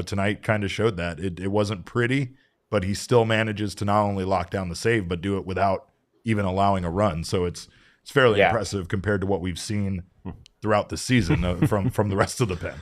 tonight kind of showed that. It wasn't pretty, but he still manages to not only lock down the save, but do it without even allowing a run. So it's fairly impressive compared to what we've seen throughout the season from the rest of the pen.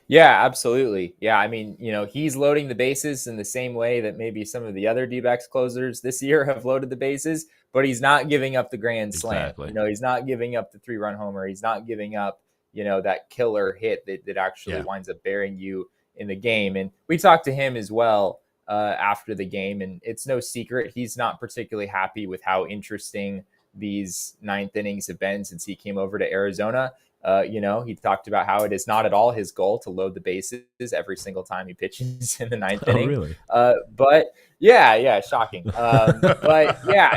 Yeah, absolutely. Yeah, I mean, he's loading the bases in the same way that maybe some of the other D-backs closers this year have loaded the bases, but he's not giving up the grand slam. Exactly. He's not giving up the 3-run homer. He's not giving up, that killer hit that actually winds up burying you in the game. And we talked to him as well after the game, and it's no secret he's not particularly happy with how interesting these 9th innings have been since he came over to Arizona. He talked about how it is not at all his goal to load the bases every single time he pitches in the 9th inning. Really? But yeah, shocking. But yeah,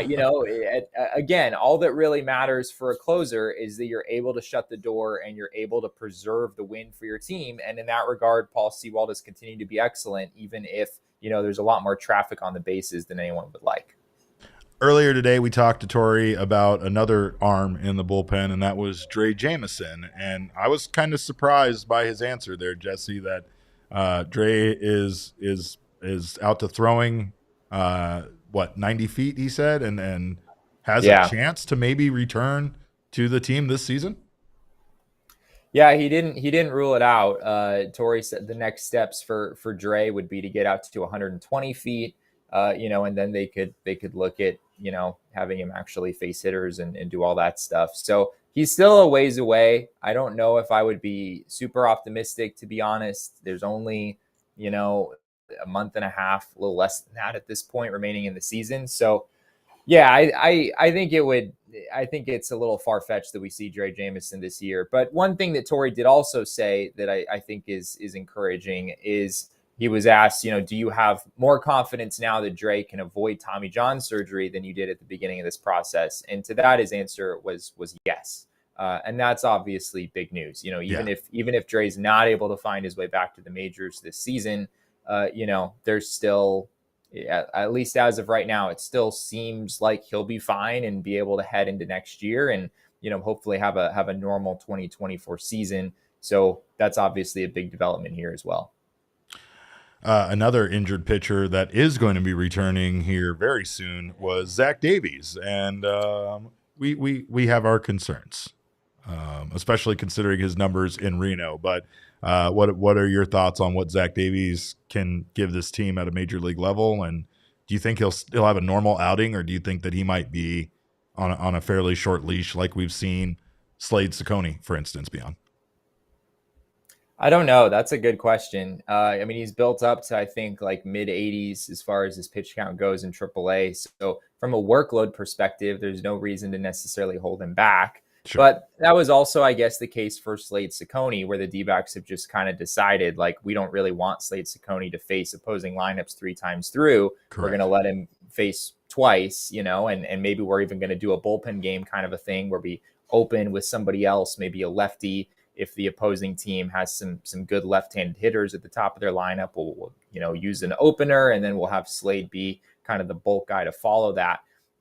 again, all that really matters for a closer is that you're able to shut the door and you're able to preserve the win for your team. And in that regard, Paul Sewald has continued to be excellent, even if, there's a lot more traffic on the bases than anyone would like. Earlier today, we talked to Tori about another arm in the bullpen, and that was Dre Jameson. And I was kind of surprised by his answer there, Jesse, that Dre is out to throwing, 90 feet, he said, and has a chance to maybe return to the team this season? Yeah, he didn't rule it out. Tori said the next steps for Dre would be to get out to 120 feet, and then they could look at, having him actually face hitters and do all that stuff. So he's still a ways away. I don't know if I would be super optimistic, to be honest. There's only, a month and a half, a little less than that at this point remaining in the season. So yeah, I think it's a little far-fetched that we see Dre Jameson this year. But one thing that Tori did also say that I think is encouraging is he was asked, do you have more confidence now that Dre can avoid Tommy John surgery than you did at the beginning of this process? And to that, his answer was yes. And that's obviously big news. Even if Dre's not able to find his way back to the majors this season, there's still at least as of right now, it still seems like he'll be fine and be able to head into next year and, hopefully have a normal 2024 season. So that's obviously a big development here as well. Another injured pitcher that is going to be returning here very soon was Zach Davies, and we have our concerns, especially considering his numbers in Reno. But what are your thoughts on what Zach Davies can give this team at a major league level? And do you think he'll have a normal outing, or do you think that he might be on a fairly short leash like we've seen Slade Ciccone, for instance, be on? I don't know. That's a good question. He's built up to, I think, like mid 80s as far as his pitch count goes in AAA. So from a workload perspective, there's no reason to necessarily hold him back. Sure. But that was also, I guess, the case for Slade Ciccone, where the D-backs have just kind of decided, like, we don't really want Slade Ciccone to face opposing lineups 3 times through. Correct. We're going to let him face twice, and maybe we're even going to do a bullpen game kind of a thing where we open with somebody else, maybe a lefty. If the opposing team has some good left-handed hitters at the top of their lineup, we'll use an opener, and then we'll have Slade be kind of the bulk guy to follow that.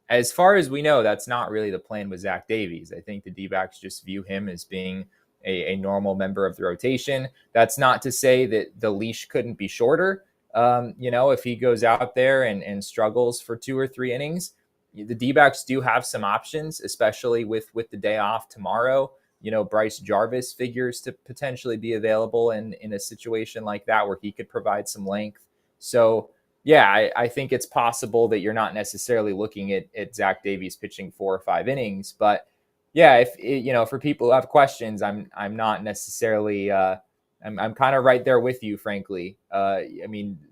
As far as we know, that's not really the plan with Zach Davies. I think the D-backs just view him as being a normal member of the rotation. That's not to say that the leash couldn't be shorter. If he goes out there and struggles for 2 or 3 innings, the D-backs do have some options, especially with the day off tomorrow. Bryce Jarvis figures to potentially be available in a situation like that where he could provide some length. So, yeah, I think it's possible that you're not necessarily looking at Zach Davies pitching 4 or 5 innings. But, yeah, if for people who have questions, I'm not necessarily I'm kind of right there with you, frankly.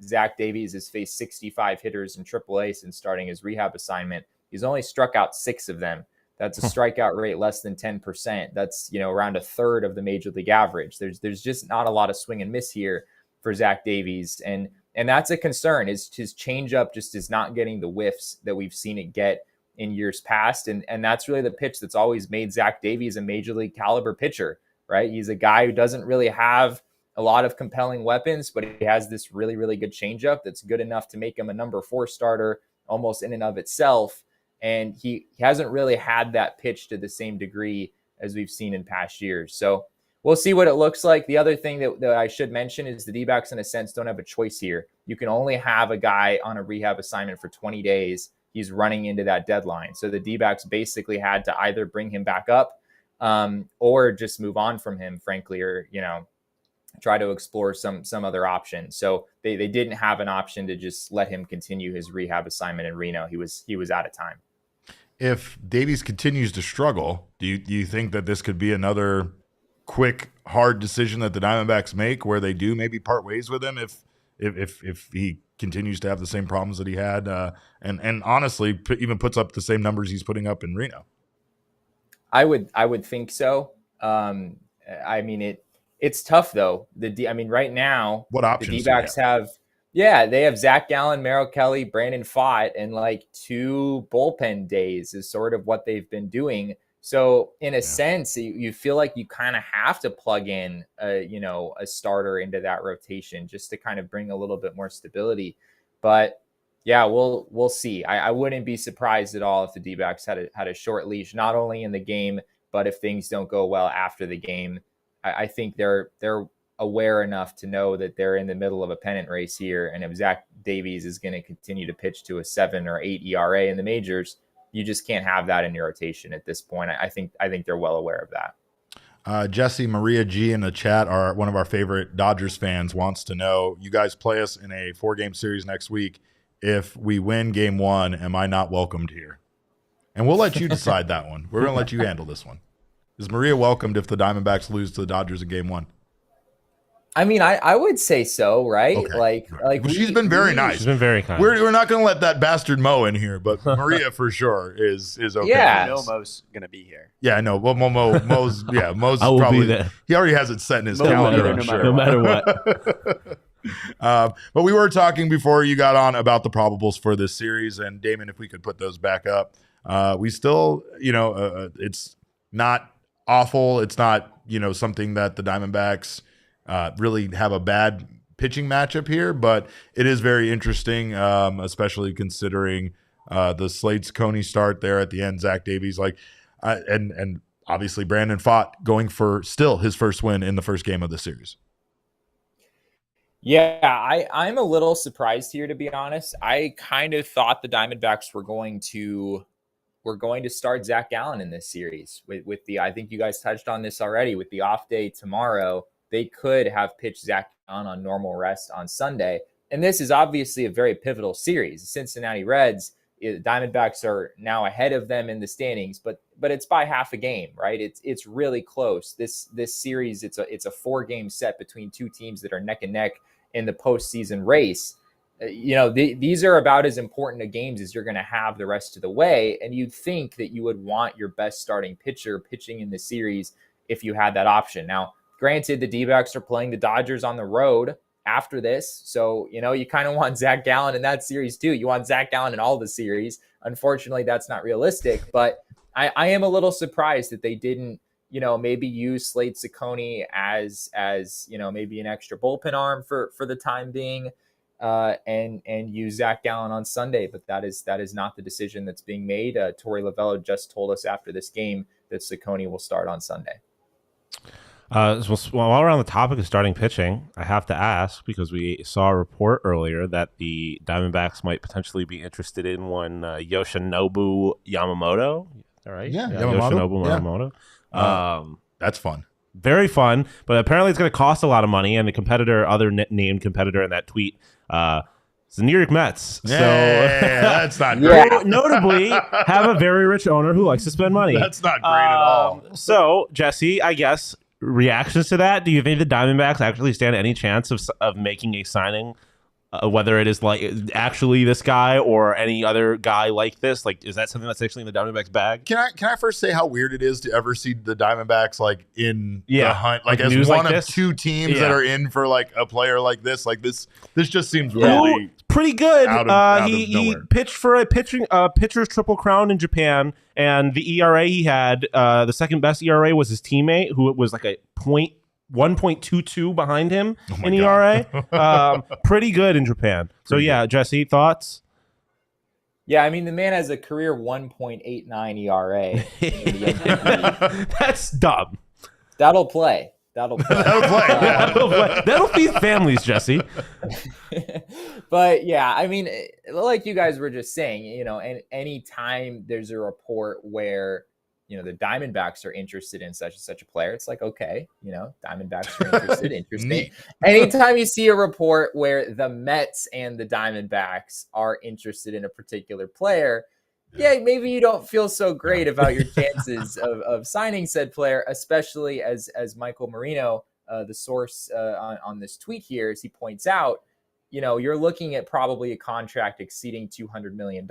Zach Davies has faced 65 hitters in AAA since starting his rehab assignment. He's only struck out 6 of them. That's a strikeout rate less than 10%. That's, around a third of the major league average. There's just not a lot of swing and miss here for Zach Davies. And that's a concern. His changeup just is not getting the whiffs that we've seen it get in years past. And that's really the pitch that's always made Zach Davies a major league caliber pitcher, right? He's a guy who doesn't really have a lot of compelling weapons, but he has this really, really good changeup that's good enough to make him a number 4 starter almost in and of itself. And he hasn't really had that pitch to the same degree as we've seen in past years. So we'll see what it looks like. The other thing that I should mention is the D-backs, in a sense, don't have a choice here. You can only have a guy on a rehab assignment for 20 days. He's running into that deadline. So the D-backs basically had to either bring him back up or just move on from him, frankly, or, try to explore some other option. So they didn't have an option to just let him continue his rehab assignment in Reno. He was out of time. If Davies continues to struggle, do you think that this could be another quick, hard decision that the Diamondbacks make, where they do maybe part ways with him if he continues to have the same problems that he had, and honestly even puts up the same numbers he's putting up in Reno? I would think so. It's tough though. Right now, what options the D-backs have? Yeah, they have Zac Gallen, Merrill Kelly, Brandon Pfaadt, and like 2 bullpen days is sort of what they've been doing. So in a sense, you feel like you kind of have to plug in a starter into that rotation just to kind of bring a little bit more stability. But yeah, we'll see. I wouldn't be surprised at all if the D-backs had a short leash, not only in the game, but if things don't go well after the game. I think they're aware enough to know that they're in the middle of a pennant race here. And if Zach Davies is going to continue to pitch to a 7 or 8 ERA in the majors, you just can't have that in your rotation at this point. I think they're well aware of that. Jesse Maria G in the chat, one of our favorite Dodgers fans, wants to know, you guys play us in a 4-game series next week. If we win game 1, am I not welcomed here? And we'll let you decide that one. We're going to let you handle this one. Is Maria welcomed if the Diamondbacks lose to the Dodgers in game 1? I would say so, right? Okay. Like she's been very nice. She's been very kind. We're not going to let that bastard Mo in here, but Maria for sure is okay. Yeah, I know Mo's going to be here. Yeah, I know. Well, Mo's I will probably be there. He already has it set in his calendar. No matter what. But we were talking before you got on about the probables for this series, and Damon, if we could put those back up. We still, it's not awful. It's not, something that the Diamondbacks really have a bad pitching matchup here, but it is very interesting, especially considering the Slade-Cecconi start there at the end. Zach Davies, and obviously Brandon Pfaadt going for still his first win in the first game of the series. Yeah, I'm a little surprised here, to be honest. I kind of thought the Diamondbacks were going to start Zac Gallen in this series with the, I think you guys touched on this already, with the off day tomorrow. They could have pitched Zac Gallen on normal rest on Sunday. And this is obviously a very pivotal series. The Cincinnati Reds, the Diamondbacks are now ahead of them in the standings, but it's by half a game, right? It's really close. This series, it's a 4-game set between two teams that are neck and neck in the postseason race. These are about as important a games as you're going to have the rest of the way. And you'd think that you would want your best starting pitcher pitching in the series if you had that option. Now, granted, the D-backs are playing the Dodgers on the road after this. So, you kind of want Zac Gallen in that series too. You want Zac Gallen in all the series. Unfortunately, that's not realistic, but I am a little surprised that they didn't, maybe use Slade-Cecconi as maybe an extra bullpen arm for the time being, and use Zac Gallen on Sunday. But that is not the decision that's being made. Torey Lovullo just told us after this game that Cecconi will start on Sunday. While we're on the topic of starting pitching, I have to ask, because we saw a report earlier that the Diamondbacks might potentially be interested in one Yoshinobu Yamamoto. All right, yeah, Yoshinobu Yamamoto. That's fun. Very fun, but apparently it's going to cost a lot of money. And the other named competitor in that tweet, it's the New York Mets. Yeah, so that's not great. Notably, have a very rich owner who likes to spend money. That's not great at all. So, Jesse, I guess reactions to that. Do you think the Diamondbacks actually stand any chance of making a signing, whether it is like actually this guy or any other guy like this? Like, is that something that's actually in the Diamondbacks bag? Can I first say how weird it is to ever see the Diamondbacks in the hunt, like as one of two teams that are in for like a player like this? Like this just seems really pretty good. He pitched for a pitcher's triple crown in Japan, and the ERA he had, the second best ERA was his teammate, who was like a 1.22 behind him in ERA. Pretty good in Japan. So yeah, Jesse, thoughts? Yeah, I mean, the man has a career 1.89 ERA. That's dumb. That'll play. That'll feed families, Jesse. But yeah, I mean, like you guys were just saying, and any time there's a report where the Diamondbacks are interested in such and such a player, it's like, okay, Diamondbacks are interested. Interesting. Anytime you see a report where the Mets and the Diamondbacks are interested in a particular player, yeah, maybe you don't feel so great about your chances of signing said player, especially as Michael Marino, the source on this tweet here, as he points out, you're looking at probably a contract exceeding $200 million.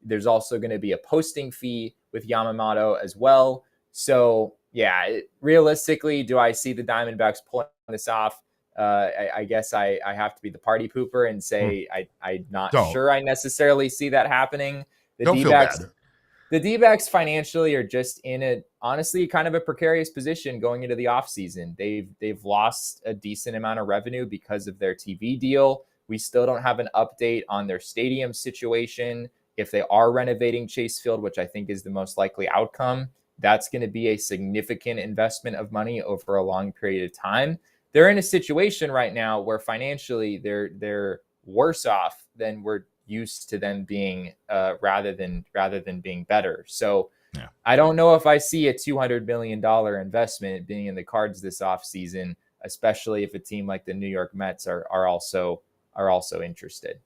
There's also going to be a posting fee with Yamamoto as well. So, yeah, realistically, do I see the Diamondbacks pulling this off? I guess I have to be the party pooper and say I'm not sure I necessarily see that happening. The D-backs financially are just in honestly kind of a precarious position going into the offseason. They've lost a decent amount of revenue because of their TV deal. We still don't have an update on their stadium situation. If they are renovating Chase Field, which I think is the most likely outcome, that's going to be a significant investment of money over a long period of time. They're in a situation right now where financially they're worse off than we're used to them being, rather than being better. So yeah. I don't know if I see a $200 million investment being in the cards this offseason, especially if a team like the New York Mets are also interested.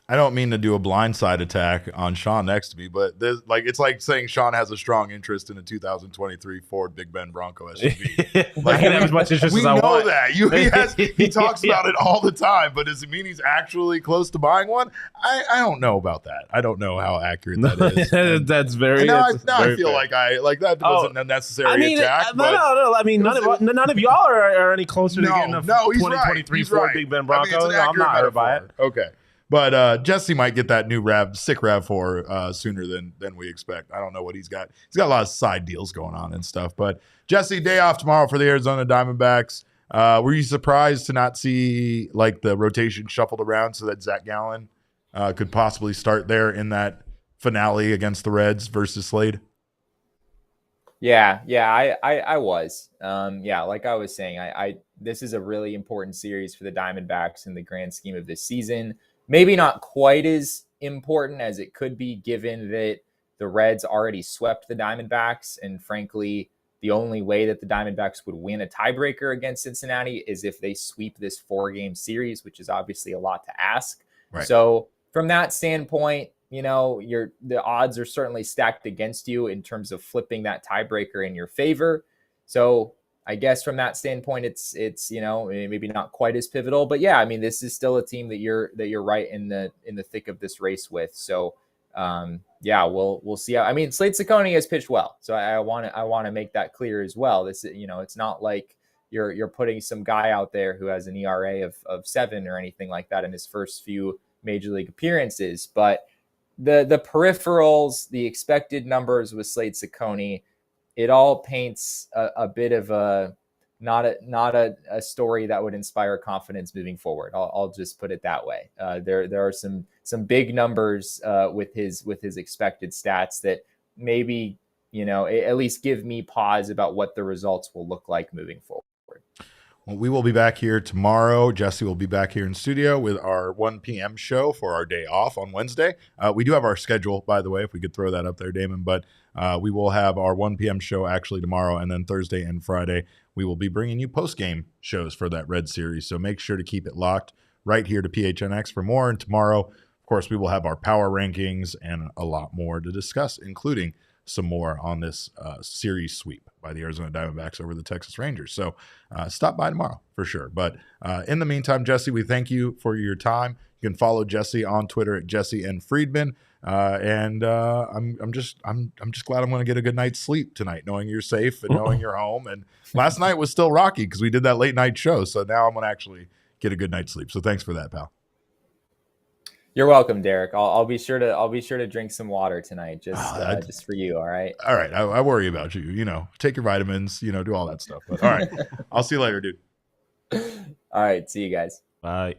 I don't mean to do a blindside attack on Shawn next to me, but it's like saying Shawn has a strong interest in a 2023 Ford Big Ben Bronco SUV. I can have as much interest as I want. We know that. He talks about it all the time, but does it mean he's actually close to buying one? I don't know about that. I don't know how accurate that is. That's very. Now I feel fair. like that wasn't a necessary attack. No. I mean, none of y'all are any closer to getting a 2023 Ford Big Ben Bronco. I'm not hurt by it. Okay. But Jesse might get that new sick RAV4 sooner than we expect. I don't know what he's got. He's got a lot of side deals going on and stuff. But Jesse, day off tomorrow for the Arizona Diamondbacks. Were you surprised to not see like the rotation shuffled around so that Zac Gallen could possibly start there in that finale against the Reds versus Slade? Yeah, I was. Like I was saying, I this is a really important series for the Diamondbacks in the grand scheme of this season. Maybe not quite as important as it could be, given that the Reds already swept the Diamondbacks, and frankly, the only way that the Diamondbacks would win a tiebreaker against Cincinnati is if they sweep this 4-game series, which is obviously a lot to ask. Right. So from that standpoint, the odds are certainly stacked against you in terms of flipping that tiebreaker in your favor. So I guess from that standpoint, it's maybe not quite as pivotal, but yeah, I mean, this is still a team that you're right in the thick of this race with. So we'll see how. I mean, Slade Cecconi has pitched well, so I want to make that clear as well. This, it's not like you're putting some guy out there who has an ERA of 7 or anything like that in his first few major league appearances, but the peripherals, the expected numbers with Slade Cecconi, it all paints a bit of a not a story that would inspire confidence moving forward. I'll just put it that way. There are some big numbers with his expected stats that maybe at least give me pause about what the results will look like moving forward. Well, we will be back here tomorrow. Jesse will be back here in studio with our 1 p.m. show for our day off on Wednesday. We do have our schedule, by the way, if we could throw that up there, Damon. But we will have our 1 p.m. show actually tomorrow, and then Thursday and Friday we will be bringing you post-game shows for that Red Series. So make sure to keep it locked right here to PHNX for more. And tomorrow, of course, we will have our power rankings and a lot more to discuss, including some more on this series sweep by the Arizona Diamondbacks over the Texas Rangers. So stop by tomorrow for sure. But in the meantime, Jesse, we thank you for your time. You can follow Jesse on Twitter at Jesse and Friedman. I'm just glad I'm going to get a good night's sleep tonight, knowing you're safe and knowing you're home. And last night was still rocky because we did that late night show. So now I'm going to actually get a good night's sleep. So thanks for that, pal. You're welcome, Derek. I'll be sure to drink some water tnight, just for you. All right. All right. I worry about you. Take your vitamins. Do all that stuff. But all right. I'll see you later, dude. All right. See you guys. Bye.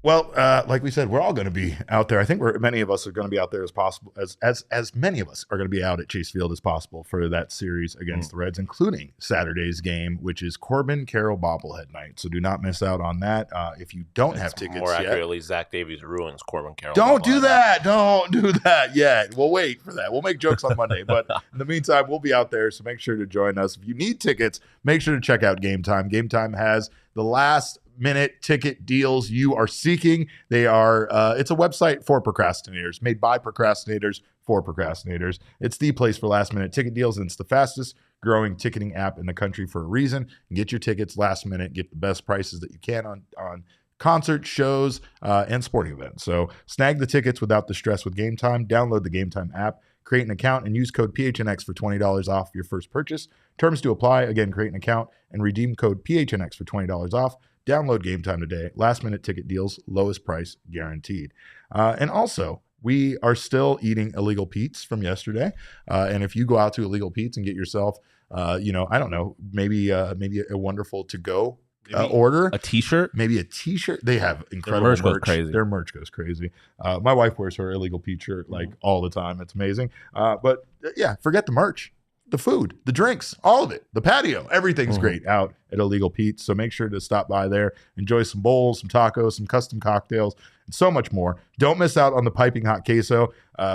Well, like we said, we're all going to be out there. I think many of us are going to be out there as possible, as many of us are going to be out at Chase Field as possible for that series against the Reds, including Saturday's game, which is Corbin Carroll bobblehead night. So do not miss out on that. If you don't have tickets more yet, accurately, Zach Davies ruins Corbin Carroll. Don't do that. Don't do that yet. We'll wait for that. We'll make jokes on Monday, but in the meantime, we'll be out there. So make sure to join us. If you need tickets, make sure to check out Game Time. Game Time has the last minute ticket deals you are seeking. They are it's a website for procrastinators, made by procrastinators for procrastinators. It's the place for last minute ticket deals, and it's the fastest growing ticketing app in the country for a reason. Get your tickets last minute, get the best prices that you can on concert shows and sporting events. So snag the tickets without the stress with Game Time. Download the Game Time app, create an account, and use code PHNX for $20 off your first purchase. Terms to apply. Again, create an account and redeem code PHNX for $20 off. Download Game Time today. Last minute ticket deals, lowest price guaranteed. And also, we are still eating Illegal Pete's from yesterday. And if you go out to Illegal Pete's and get yourself, I don't know, maybe a wonderful to-go order. A t-shirt? Maybe a t-shirt. They have incredible merch. Goes crazy. Their merch goes crazy. My wife wears her Illegal Pete shirt all the time. It's amazing. But yeah, forget the merch. The food, the drinks, all of it, the patio, everything's great out at Illegal Pete's. So make sure to stop by there, enjoy some bowls, some tacos, some custom cocktails, and so much more. Don't miss out on the piping hot queso.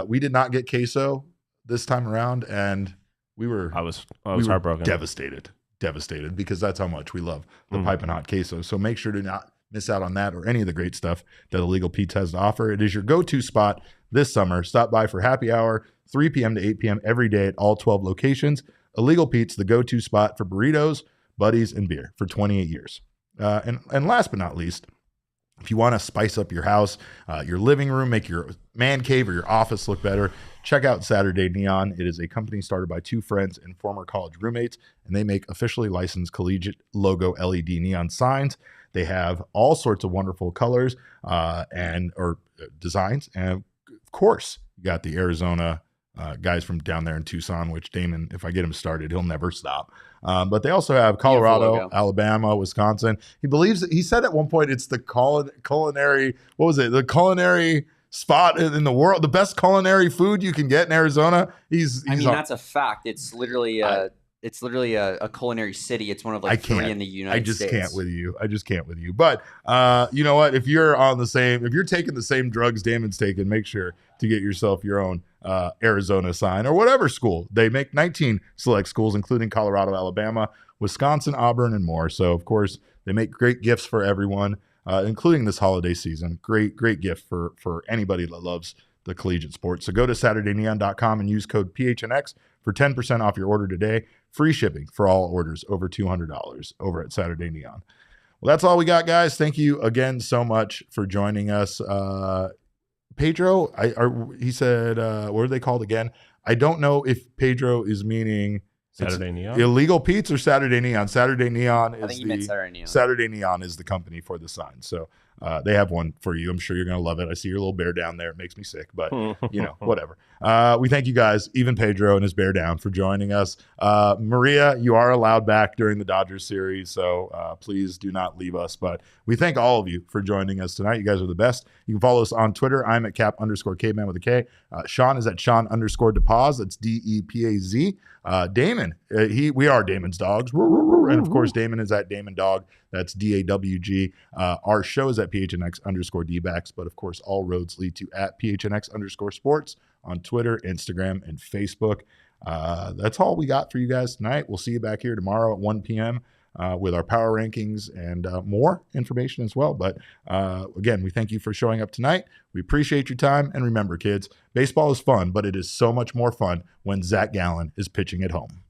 We did not get queso this time around, and I was heartbroken. Devastated because that's how much we love the piping hot queso. So make sure to not miss out on that or any of the great stuff that Illegal Pete's has to offer. It is your go-to spot this summer. Stop by for happy hour, 3 p.m. to 8 p.m. every day at all 12 locations. Illegal Pete's, the go-to spot for burritos, buddies, and beer for 28 years. And last but not least, if you want to spice up your house, your living room, make your man cave or your office look better, check out Saturday Neon. It is a company started by two friends and former college roommates, and they make officially licensed collegiate logo LED neon signs. They have all sorts of wonderful colors or designs. And of course, you got the Arizona guys from down there in Tucson, which Damon, if I get him started, he'll never stop. But they also have Colorado, Alabama, Wisconsin. He said at one point it's the culinary, what was it? The culinary spot in the world, the best culinary food you can get in Arizona. That's a fact. It's literally a culinary city. It's one of like 3 in the United States. I just can't with you. But you know what? If you're taking the same drugs Damon's taking, make sure to get yourself your own Arizona sign or whatever school. They make 19 select schools, including Colorado, Alabama, Wisconsin, Auburn, and more. So of course they make great gifts for everyone, including this holiday season. Great gift for anybody that loves the collegiate sport. So go to SaturdayNeon.com and use code PHNX for 10% off your order today. Free shipping for all orders over $200 over at Saturday Neon. Well, that's all we got, guys. Thank you again so much for joining us. Pedro, he said, what are they called again? I don't know if Pedro is meaning Saturday Neon, Illegal Pete's, or Saturday Neon. Saturday Neon is Saturday Neon is the company for the sign. So they have one for you. I'm sure you're going to love it. I see your little bear down there. It makes me sick, but whatever. We thank you guys, even Pedro and his bear down, for joining us. Maria, you are allowed back during the Dodgers series, so please do not leave us. But we thank all of you for joining us tonight. You guys are the best. You can follow us on Twitter. I'm at Cap_Caveman with a K. Shawn is at Shawn_DePaz. That's DEPAZ. Damon, we are Damon's dogs. And of course, Damon is at Damon Dog. That's DAWG. Our show is at PHNX D-backs. But of course, all roads lead to at PHNX_sports on Twitter, Instagram, and Facebook. That's all we got for you guys tonight. We'll see you back here tomorrow at 1 p.m. With our power rankings and more information as well. But again, we thank you for showing up tonight. We appreciate your time. And remember, kids, baseball is fun, but it is so much more fun when Zac Gallen is pitching at home.